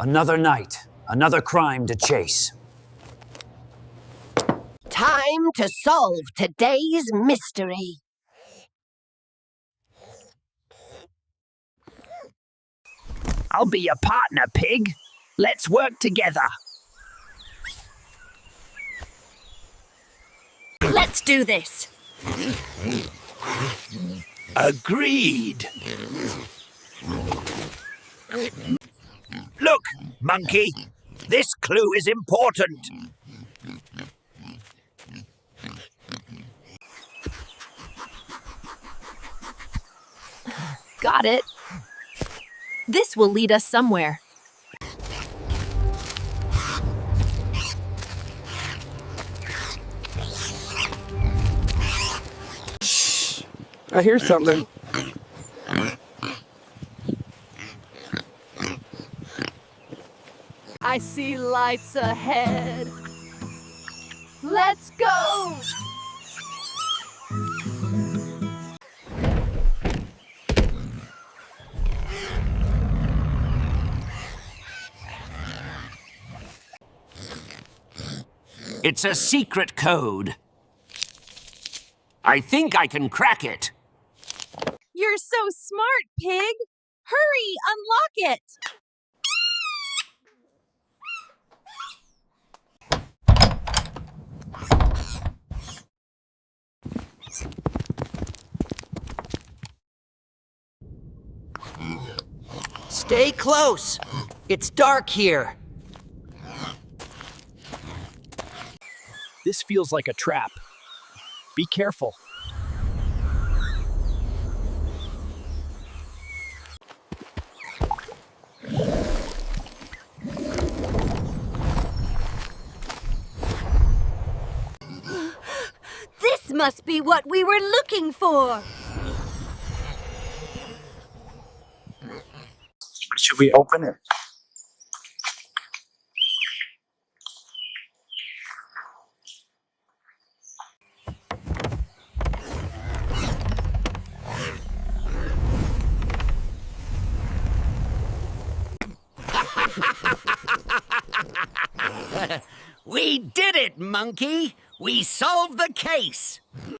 Another night, another crime to chase. Time to solve today's mystery. I'll be your partner, Pig. Let's work together. Let's do this. Agreed. Look, Monkey. This clue is important. Got it. This will lead us somewhere. I hear something. I see lights ahead. Let's go! It's a secret code. I think I can crack it. You're so smart, Pig! Hurry, unlock it! Stay close. It's dark here. This feels like a trap. Be careful. This must be what we were looking for. Should we open it? We did it, Monkey! We solved the case!